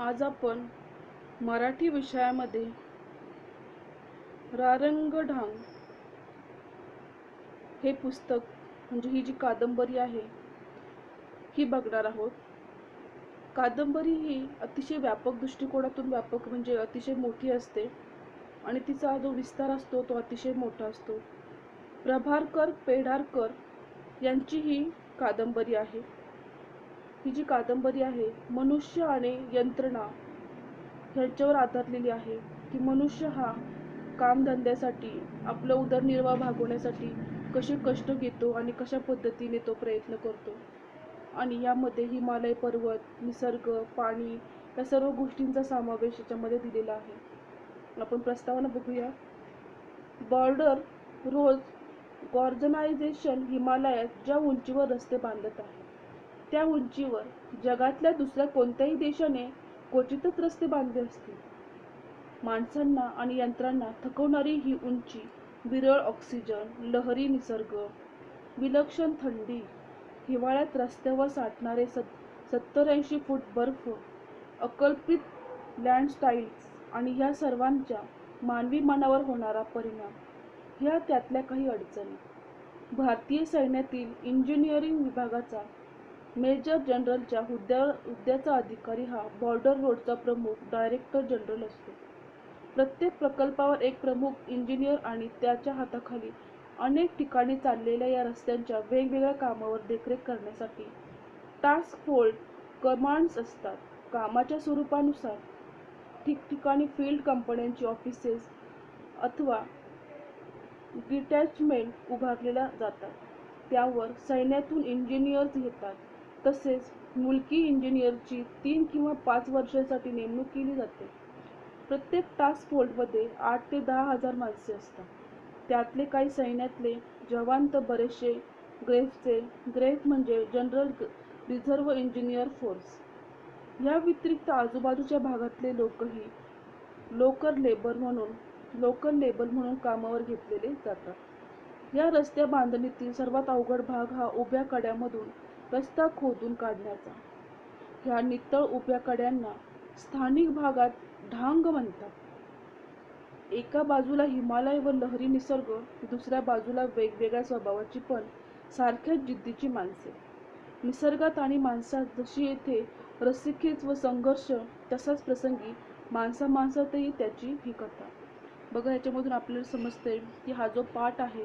आज आपण मराठी विषयामध्ये रारंगढांग हे पुस्तक म्हणजे ही जी कादंबरी आहे ही बघणार आहोत. कादंबरी ही अतिशय व्यापक दृष्टिकोनातून व्यापक म्हणजे अतिशय मोठी असते आणि तिचा जो विस्तार असतो तो अतिशय मोठा असतो. प्रभाकर पेढारकर यांची ही कादंबरी आहे. ही जी कादंबरी आहे मनुष्य आणि यंत्रणा ह्याच्यावर आधारलेली आहे की मनुष्य हा कामधंद्यासाठी आपला उदरनिर्वाह भागवण्यासाठी कसे कष्ट घेतो आणि कशा पद्धतीने तो प्रयत्न करतो. आणि यामध्ये हिमालय पर्वत, निसर्ग, पाणी या सर्व गोष्टींचा समावेश याच्यामध्ये दिलेला आहे. आपण प्रस्तावना बघूया. बॉर्डर रोज ऑर्गनायझेशन हिमालयात ज्या उंचीवर रस्ते बांधत आहे त्या उंचीवर जगातल्या दुसऱ्या कोणत्याही देशाने क्वचितच रस्ते बांधले असतील. माणसांना आणि यंत्रांना थकवणारी ही उंची, विरळ ऑक्सिजन, लहरी निसर्ग, विलक्षण थंडी, हिवाळ्यात रस्त्यावर साठणारे 70-80 फूट बर्फ, अकल्पित लँडस्लाइड्स आणि ह्या सर्वांचा मानवी मनावर होणारा परिणाम ह्या त्यातल्या काही अडचणी. भारतीय सैन्यातील इंजिनिअरिंग विभागाचा मेजर जनरलच्या हुद्द्याचा अधिकारी हा बॉर्डर रोडचा प्रमुख डायरेक्टर जनरल असतो. प्रत्येक प्रकल्पावर एक प्रमुख इंजिनियर आणि त्याच्या हाताखाली अनेक ठिकाणी चाललेल्या या रस्त्यांच्या वेगवेगळ्या कामावर देखरेख करण्यासाठी टास्क फोर्स कमांड्स असतात. कामाच्या स्वरूपानुसार ठिकठिकाणी फील्ड कंपन्यांची ऑफिसेस अथवा डिटॅचमेंट उभारलेल्या जातात. त्यावर सैन्यातून इंजिनियर्स येतात. तसेच मुलकी इंजिनियरची 3 किंवा 5 वर्षांसाठी नेमणूक केली जाते. प्रत्येक टास्क फोर्समध्ये 8 ते 10 हजार माणसे असतात. त्यातले काही सैन्यातले जवान तर बरेचसे ग्रेफ म्हणजे जनरल रिझर्व्ह इंजिनियर फोर्स. या व्यतिरिक्त आजूबाजूच्या भागातले लोकही लोकल लेबर म्हणून कामावर घेतलेले जातात. या रस्त्या बांधणीतील सर्वात अवघड भाग हा उभ्या कड्यामधून रस्ता खोदून काढण्याचा. ह्या नितळ उभ्या कड्यांना स्थानिक भागात ढांग म्हणतात. एका बाजूला हिमालय व लहरी निसर्ग, दुसऱ्या बाजूला वेगवेगळ्या स्वभावाची पण सारख्याच जिद्दीची माणसे. निसर्गात आणि माणसात जशी येथे रस्सीखेच व संघर्ष तसाच प्रसंगी माणसातही त्याची ही कथा. बघा याच्यामधून आपल्याला समजते की हा जो पाठ आहे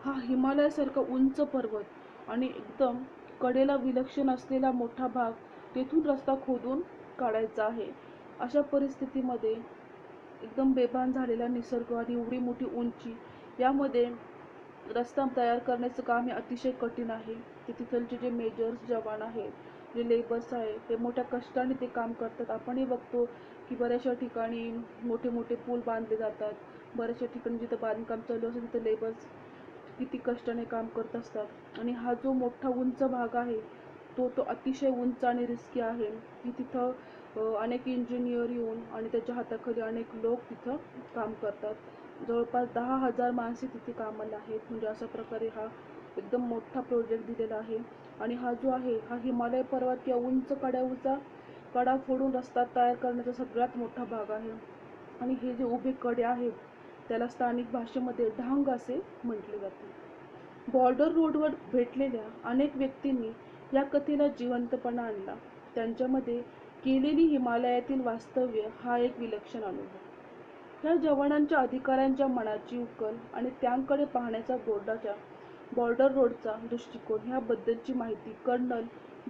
हा हिमालयासारखा उंच पर्वत आणि एकदम कडेला विलक्षण असलेला मोठा भाग तेथून रस्ता खोदून काढायचा आहे. अशा परिस्थितीमध्ये एकदम बेभान झालेला निसर्ग आणि एवढी मोठी उंची यामध्ये रस्ता तयार करण्याचं काम हे अतिशय कठीण आहे. ते तिथलचे जे मेजर्स जवान आहेत, जे लेबर्स आहेत, ते मोठ्या कष्टाने ते काम करतात. आपणही बघतो की बऱ्याचशा ठिकाणी मोठे मोठे पूल बांधले जातात. बऱ्याचशा ठिकाणी जिथं बांधकाम चालू असेल तिथं लेबर्स किती कष्टाने काम करत असतात. आणि हा जो मोठा उंच भाग आहे तो अतिशय उंच आणि रिस्की आहे की तिथं अनेक इंजिनियर येऊन आणि त्याच्या हाताखाली अनेक लोक तिथं काम करतात. जवळपास 10,000 माणसे तिथे कामाला आहेत. म्हणजे अशा प्रकारे हा एकदम मोठा प्रोजेक्ट दिलेला आहे. आणि हा जो आहे हा हिमालय पर्वत किंवा उंच कडा फोडून रस्ता तयार करण्याचा सगळ्यात मोठा भाग आहे. आणि हे जे उभे कडे आहेत त्याला स्थानिक भाषेमध्ये ढांग असे म्हटले जाते. बॉर्डर रोडवर भेटलेल्या अनेक व्यक्तींनी या कथेला जिवंतपणा आणला. त्यांच्यामध्ये केलेली हिमालयातील वास्तव्य हा एक विलक्षण अनुभव. या जवानांच्या अधिकाऱ्यांच्या मनाची उकल आणि त्यांकडे पाहण्याचा बॉर्डर रोडचा दृष्टिकोन ह्याबद्दलची माहिती colonel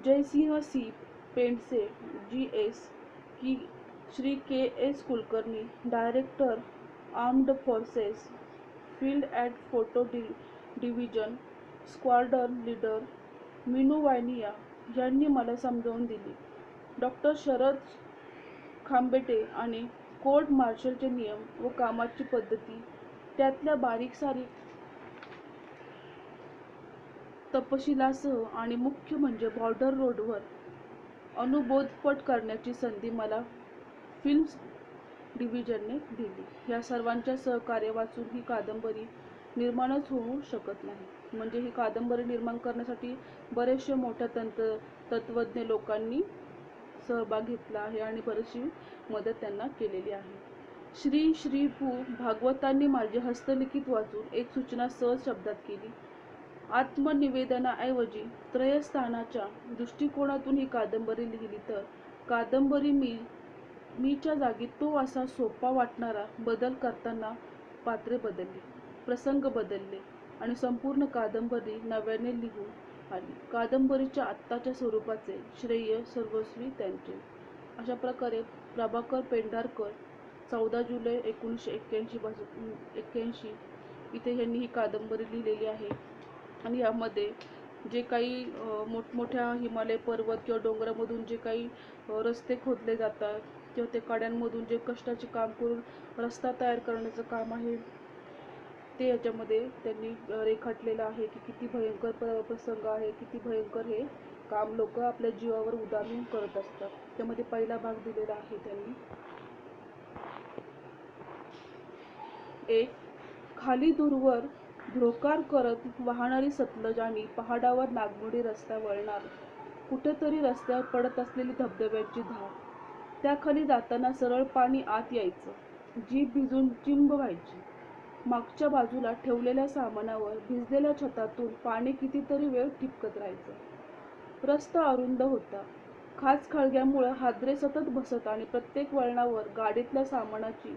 Jaisingh C Pendse, Shri K S Kulkarni, director armed forces, field at photo division, squadron leader Meenu Vainiya यांनी मला समजावून दिली. डॉक्टर शरद खांबेटे आणि कोर्ट मार्शलचे नियम व कामाची पद्धती त्यातल्या बारीकसारीक तपशिलासह आणि मुख्य म्हणजे बॉर्डर रोडवर अनुभवोत्कट करण्याची संधी मला फिल्म्स डिव्हिजनने दिली. या सर्वांच्या सहकार्य वाचून ही कादंबरी निर्माणच होऊ शकत नाही. म्हणजे ही कादंबरी निर्माण करण्यासाठी बरेचशे मोठ्या तत्त्वज्ञ लोकांनी सहभाग घेतला आहे आणि बरीचशी मदत त्यांना केलेली आहे. श्री श्री पु भागवतांनी माझे हस्तलिखित वाचून एक सूचना सहज शब्दात केली. आत्मनिवेदनाऐवजी त्रयस्थानाच्या दृष्टिकोनातून ही कादंबरी लिहिली तर कादंबरी मीच्या जागी तो असा सोपा वाटणारा बदल करताना पात्रे बदलली, प्रसंग बदलले आणि संपूर्ण कादंबरी नव्याने लिहून आली. कादंबरीच्या आत्ताच्या स्वरूपाचे श्रेय सर्वस्वी त्यांचे. अशा प्रकारे प्रभाकर पेंढारकर 14 जुलै 1981 इथे यांनी ही कादंबरी लिहिलेली आहे. आणि यामध्ये जे काही मोठमोठ्या हिमालय पर्वत किंवा डोंगरामधून जे काही रस्ते खोदले जातात किंवा ते कड्यांमधून जे कष्टाचे काम करून रस्ता तयार करण्याचं काम आहे ते याच्यामध्ये त्यांनी रेखाटलेलं आहे की किती भयंकर प्रसंग आहे, किती भयंकर हे काम लोक आपल्या जीवावर उदारून करत असतात. त्यामध्ये पहिला भाग दिलेला आहे त्यांनी. एक, खाली दूरवर धोकार करत वाहणारी सतलज आणि पहाडावर नागमोडी रस्ता वळणार. कुठेतरी रस्त्यावर पडत असलेली धबधब्याची धार. त्याखाली जाताना सरळ पाणी आत यायचं. जीभ भिजून चिंब व्हायची. मागच्या बाजूला ठेवलेल्या सामानावर भिजलेल्या छतातून पाणी कितीतरी वेळ ठिपकत राहायचं. रस्ता अरुंद होता. खाच खळग्यामुळं हादरे सतत बसत आणि प्रत्येक वळणावर गाडीतल्या सामानाची,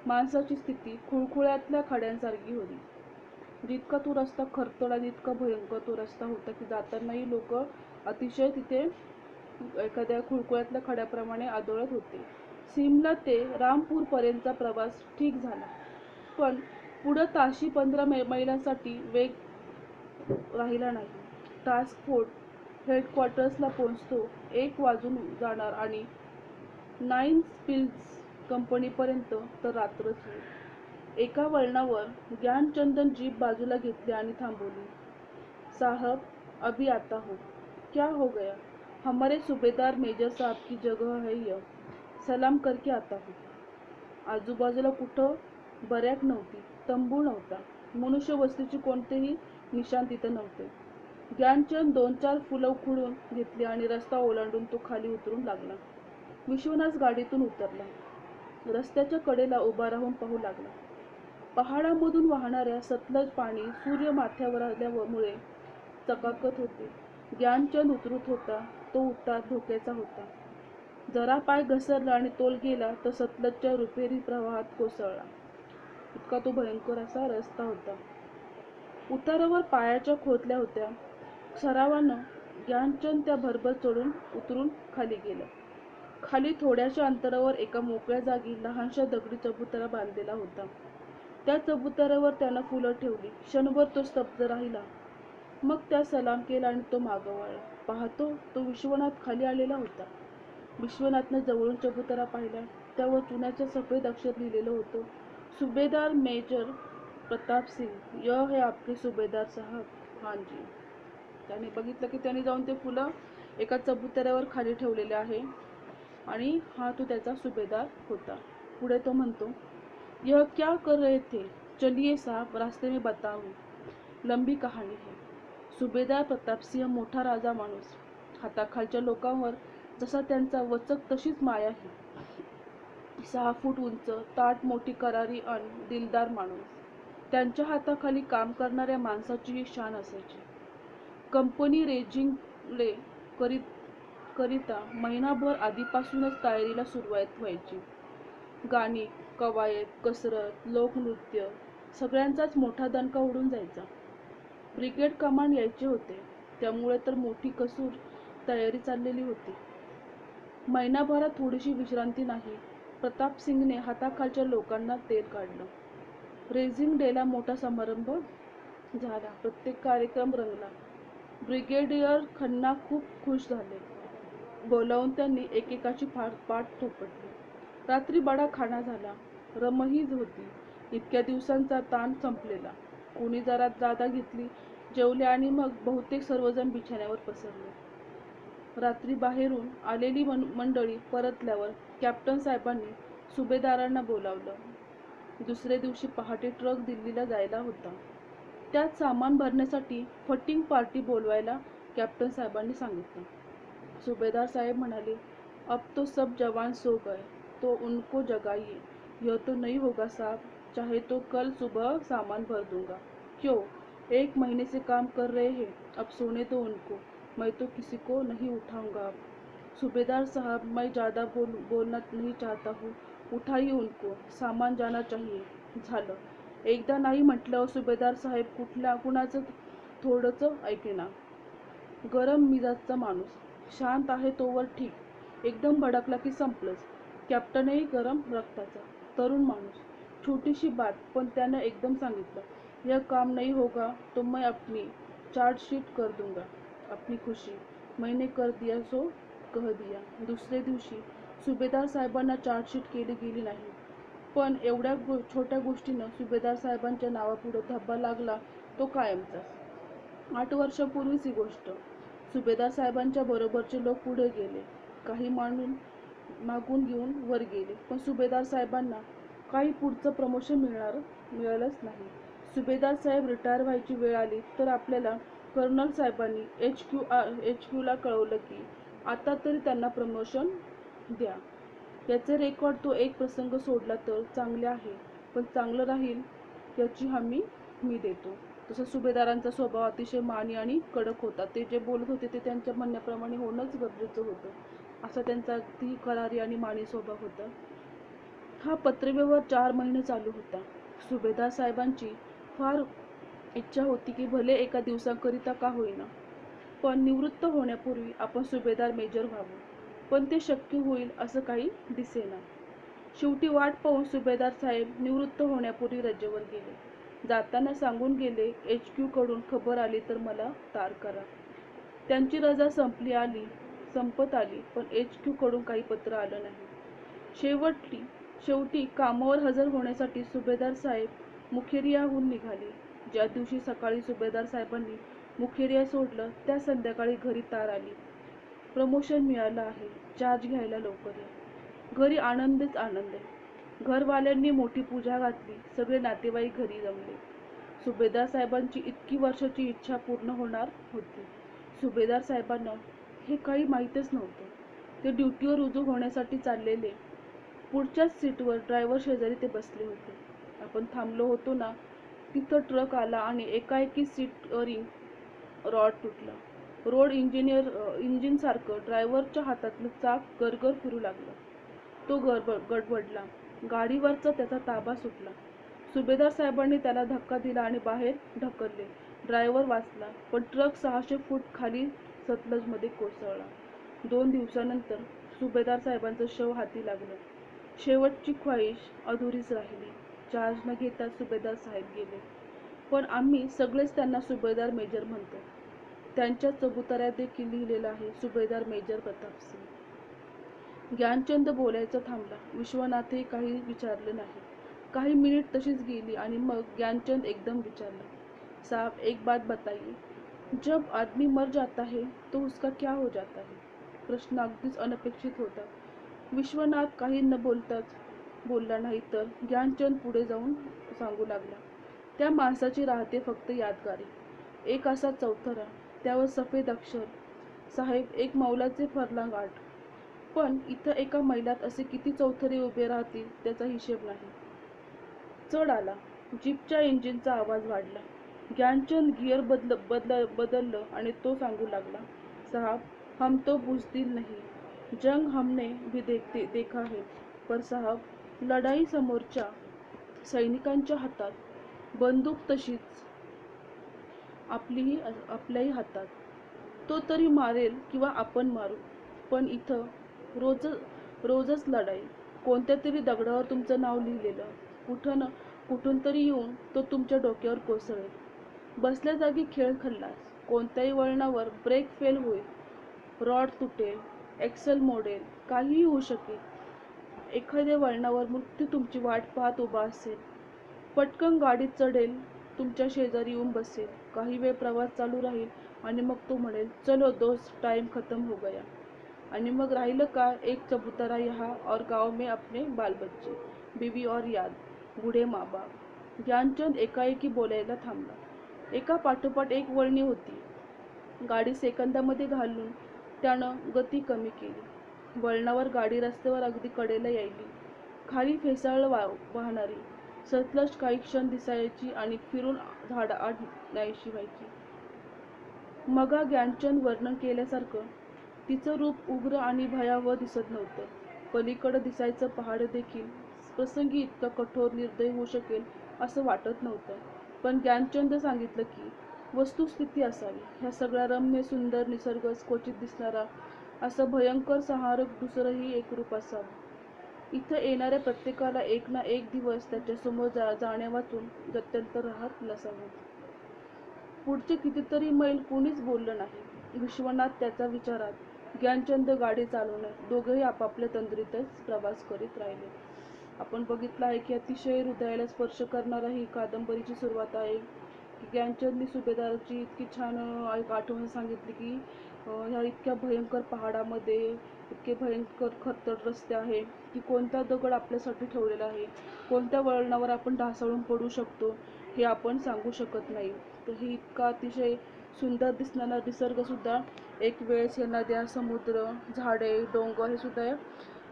माणसाची स्थिती खुळखुळ्यातल्या खड्यांसारखी होती. जितका तो रस्ता खरतड आणि इतका भयंकर तो रस्ता होता की जातानाही लोक अतिशय तिथे एखाद्या खुळखुळ्यातल्या खड्याप्रमाणे आदळत होते. सिमला ते रामपूरपर्यंतचा प्रवास ठीक झाला, पण पुढं ताशी 15 मैलांसाठी वेग राहिला नाही. टास्क फोर्स हेडक्वार्टर्सला पोहोचतो 1 वाजून जाणार आणि 9 स्पिल्स कंपनीपर्यंत तर रात्रच होईल. एका वळणावर ज्ञानचंदन जीप बाजूला घेतली आणि थांबवली. साहब, अभी आता हो. क्या हो गया? हमारे सूबेदार मेजर साहब की जगह है यह. सलाम करके आता हो. आजूबाजूला कुठं बरॅक नव्हती, तंबू नव्हता, मनुष्यवस्तीचे कोणतेही निशाण तिथं नव्हते. ज्ञानचंद 2-4 फुलं उखडून घेतली आणि रस्ता ओलांडून तो खाली उतरून लागला. विश्वनाथ गाडीतून उतरला. रस्त्याच्या कडेला उभा राहून पाहू लागला. पहाडामधून वाहणाऱ्या सतलज पाणी सूर्य माथ्यावर आल्यामुळे चकाकत होते. ज्ञानचंद उतरत होता. तो उतार धोक्याचा होता. जरा पाय घसरला आणि तोल गेला तर सतलजच्या रुपेरी प्रवाहात कोसळला. इतका तो भयंकर असा रस्ता होता. उतारावर पायाच्या खोचल्या होत्या. सरावानं ज्ञानचंद त्या भरभर चढून उतरून खाली गेला. खाली थोड्याशा अंतरावर एका मोकळ्या जागी लहानशा दगडी चबुतरा बांधलेला होता. त्या चबुतऱ्यावर त्यानं फुलं ठेवली. क्षणभर तो स्तब्ध राहिला. मग त्या सलाम केला आणि तो मागं वळला. पाहतो तो विश्वनाथ खाली आलेला होता. विश्वनाथनं जवळून चबुतरा पाहिला. त्यावर चुन्याच्या सफेद अक्षर लिहिलेलं होतं, सुभेदार मेजर प्रताप सिंग. यह है आपके सुभेदार साहब. हांजी. त्याने बघितलं की त्याने जाऊन ते फुलं एका चबुतऱ्यावर खाली ठेवलेले आहे आणि हा तो त्याचा सुभेदार होता. पुढे तो म्हणतो, यह क्या कर रहे थे? चलिए साहब, रास्ते में बताऊं. लंबी कहाणी है. सुभेदार प्रतापसिंह मोठा राजा माणूस. हाताखालच्या लोकांवर जसा त्यांचा वचक तशीच माया आहे. 6 फूट उंच, ताट मोठी करारी आणि दिलदार माणूस. त्यांच्या हाताखाली काम करणाऱ्या माणसाची ही शान असायची. कंपनी रेजिंगले करिता महिनाभर आधीपासूनच तयारीला सुरुवात व्हायची. गाणी, कवायत, कसरत, लोकनृत्य सगळ्यांचाच मोठा दणका उडून जायचा. ब्रिगेड कमांड यायचे होते, त्यामुळे तर मोठी कसूर तयारी चाललेली होती. महिनाभरात थोडीशी विश्रांती नाही. प्रतापसिंगने हाताखालच्या लोकांना तेल काढलं. रेझिंग डेला मोठा समारंभ झाला. प्रत्येक कार्यक्रम रंगला. ब्रिगेडियर खन्ना खूप खुश झाले. बोलावून त्यांनी एकेकाची पाठ थोपटली. रात्री बडा खाना झाला. रमही होती. इतक्या दिवसांचा ताण संपलेला. कोणी जरा जादा घेतली, जेवले आणि मग बहुतेक सर्वजण बिछाण्यावर पसरले. रात्री बाहेरून आलेली मंडळी परतल्यावर कॅप्टन साहेबांनी सुभेदारांना बोलावलं. दुसरे दिवशी पहाटे ट्रक दिल्लीला जायला होता. त्यात सामान भरण्यासाठी फटिंग पार्टी बोलवायला कॅप्टन साहेबांनी सांगितलं. सुभेदार साहेब म्हणाले, अब तो सब जवान सो गए, तो उनको जगाइए। यह तो नहीं होगा साहब, चाहे तो कल सुबह सामान भर दूंगा। क्यों? 1 महीने से काम कर रहे हैं, अब सोने दो उनको। मैं तो किसी को नहीं उठाऊंगा अब। सूबेदार साहब, मैं ज़्यादा बोलना नहीं चाहता हूँ, उठाइए उनको, सामान जाना चाहिए। झालं. एकदा नाही म्हटल्यावर सुभेदार साहेब कुणाचं थोडंच ऐकेना. गरम मिजाजचा माणूस. शांत आहे तोवर ठीक, एकदम भडकला की संपलंच. कॅप्टनही गरम रक्ताचा. तरुण माणूस. छोटीशी बात, पण त्यानं एकदम सांगितलं. यह काम नहीं होगा तो मैं अपनी चार्जशीट कर दूंगा. अपनी खुशी. मैंने कर दिया सो कह दिया. दुसऱ्या दिवशी सुभेदार साहेबांना चार्जशीट केली गेली नाही. पण एवढ्या छोट्या गोष्टीनं सुभेदार साहेबांच्या नावापुढे धब्बा लागला तो कायमचा. 8 वर्षापूर्वीच ही गोष्ट. सुभेदार साहेबांच्या बरोबरचे लोक पुढे गेले, काही मागून घेऊन वर गेले, पण सुभेदार साहेबांना काही पुढचं प्रमोशन मिळालंच नाही. सुभेदार साहेब रिटायर व्हायची वेळ आली तर आपल्याला कर्नल साहेबांनी HQ ला कळवलं की आता तरी त्यांना प्रमोशन द्या. याचे रेकॉर्ड तो एक प्रसंग सोडला तर चांगले आहे, पण चांगलं राहील याची हमी मी देतो. तसं सुभेदारांचा स्वभाव अतिशय मानी आणि कडक होता. ते जे बोलत होते ते त्यांच्या म्हणण्याप्रमाणे होणंच गरजेचं होतं, असा त्यांचा अगदी करारी आणि मानी स्वभाव होता. हा पत्रव्यवहार 4 महिने चालू होता. सुभेदार साहेबांची फार इच्छा होती की भले एका दिवसाकरिता का होईना, पण निवृत्त होण्यापूर्वी आपण सुभेदार मेजर व्हावं. पण ते शक्य होईल असं काही दिसेना. शेवटी वाट पाहून सुभेदार साहेब निवृत्त होण्यापूर्वी रजेवर गेले. जाताना सांगून गेले, HQ कडून खबर आली तर मला तार करा. त्यांची रजा संपत आली, पण HQ कडून काही पत्र आलं नाही. शेवटी कामावर हजर होण्यासाठी सुभेदार साहेब मुखेरियाहून निघाले. ज्या दिवशी सकाळी सुभेदार साहेबांनी मुखेरिया सोडलं त्या संध्याकाळी घरी तार आली. प्रमोशन मिळालं आहे, चार्ज घ्यायला लवकर या. घरी आनंदच आनंद. घरवाल्यांनी मोठी पूजा घातली, सगळे नातेवाईक घरी जमले. सुभेदार साहेबांची इतकी वर्षाची इच्छा पूर्ण होणार होती. सुभेदार साहेबांना हे काही माहीतच नव्हतं. ते ड्युटीवर रुजू होण्यासाठी चाललेले. पुढच्याच सीटवर ड्रायव्हर शेजारी ते बसले होते. आपण थांबलो होतो ना, तिथं ट्रक आला आणि एकाएकी स्टीअरिंग रॉड तुटला. रोड इंजिनसारखं ड्रायव्हरच्या हातातलं चाक गरगर फिरू लागलं. तो गडबडला. गाडीवरचा त्याचा ताबा सुटला. सुभेदार साहेबांनी त्याला धक्का दिला आणि बाहेर ढकलले. ड्रायव्हर वाचला, पण ट्रक 600 फूट खाली सतलजमध्ये कोसळला. 2 दिवसानंतर सुभेदार साहेबांचं शव हाती लागलं. शेवटची ख्वाहिश अधुरीच राहिली. चार्ज न घेता सुभेदार साहेब गेले, पण आम्ही सगळेच त्यांना सुभेदार मेजर म्हणतो. त्यांच्या चबुतऱ्यात देखील लिहिलेलं आहे, सुभेदार मेजर प्रतापसिंग. ज्ञानचंद बोलायचं थांबला. विश्वनाथही काही विचारलं नाही. काही मिनिट तशीच गेली आणि मग ज्ञानचंद एकदम विचारला, साहब एक बात बताइए, जब आदमी मर जाता है तो उसका क्या हो जाता है? प्रश्न अगदीच अनपेक्षित होता. विश्वनाथ काही न बोलला नाही तर ज्ञानचंद पुढे जाऊन सांगू लागला, त्या माणसाची राहते फक्त यादगारी. एक असा चौथरा, त्यावर सफेद अक्षर, साहेब एक मौलाचे फर्लांग आट. पण इथं एका मैलात असे किती चौथरे उभे राहतील त्याचा हिशेब नाही. चढ आला. जीपच्या इंजिनचा आवाज वाढला. ज्ञानचंद गिअर बदललं आणि तो सांगू लागला, साहब हम तो बुजदिल नहीं, जंग हमने भी देखा है, पर साहब लढाई समोरच्या सैनिकांच्या हातात, बंदूक तशीच आपल्याही हातात. तो तरी मारेल किंवा आपण मारू, पण इथं रोजच लढाई. कोणत्या तरी दगडावर तुमचं नाव लिहिलेलं, कुठून तरी येऊन तो तुमच्या डोक्यावर कोसळेल. बसल्या जागी खेळ खल्लास. कोणत्याही वळणावर ब्रेक फेल होईल, रॉड तुटेल, एक्सल मोडेल, काहीही होऊ शकेल. एखाद्या वळणावर मृत्यू तुमची वाट पाहत उभा असेल. पटकन गाडीत चढेल, तुमच्या शेजारी येऊन बसेल. काही वेळ प्रवास चालू राहील आणि मग तो म्हणेल, चलो दोस्त टाइम खत्म हो गया. आणि मग राहिलं का एक चबुतरा यहाँ और गाव में अपने बाल बच्चे, बीवी और याद, बूढ़े माँ बाप. ज्ञानचंद एकाएकी बोलायला थांबला. एका पाठोपाठ एक वळणी होती. गाडी सेकंदामध्ये घालून त्यानं गती कमी केली. वळणावर गाडी रस्त्यावर अगदी कडेला यायली. खाली फेसाळ वाहणारी सतलज काही क्षण दिसायची आणि फिरून झाडाआड नाहीशी व्हायची. मगा ज्ञानचंद वर्णन केल्यासारखं तिचं रूप उग्र आणि भयावह दिसत नव्हतं. पलीकडं दिसायचं पहाड देखील प्रसंगी इतका कठोर निर्दयी होऊ शकेल असं वाटत नव्हतं. पण ज्ञानचंद सांगितलं की वस्तुस्थिती असावी. ह्या सगळा रम्य सुंदर निसर्गच क्वचित दिसणारा असं भयंकर संहारक दुसरंही एक रूप असावं. इथं येणाऱ्या प्रत्येकाला एक ना एक दिवस त्याच्यासमोर जाण्या वाचून गत्यंतर राहत नसावं. पुढचे कितीतरी मैल कुणीच बोललं नाही. विश्वनाथ त्याच्या विचारात, ज्ञानचंद गाडी चालवण्यात, दोघेही आपापल्या तंद्रीतच प्रवास करीत राहिले. आपण बघितलं आहे की अतिशय हृदयाला स्पर्श करणारा ही कादंबरीची सुरुवात आहे. ज्ञानचंदनी सुभेदाराची इतकी छान एक आठवण सांगितली की ह्या इतक्या भयंकर पहाडामध्ये इतके भयंकर खडतर रस्ते आहे की कोणता दगड आपल्यासाठी ठेवलेला आहे, कोणत्या वळणावर आपण ढासळून पडू शकतो हे आपण सांगू शकत नाही. तर ही इतका अतिशय सुंदर दिसणारा निसर्गसुद्धा एक वेळेस हे नद्या, समुद्र, झाडे, डोंगर हे सुद्धा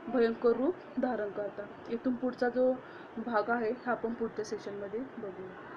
भयंकर रूप धारण करतात. इथून पुढचा जो भाग आहे हा आपण पुढच्या सेशनमध्ये बघूया.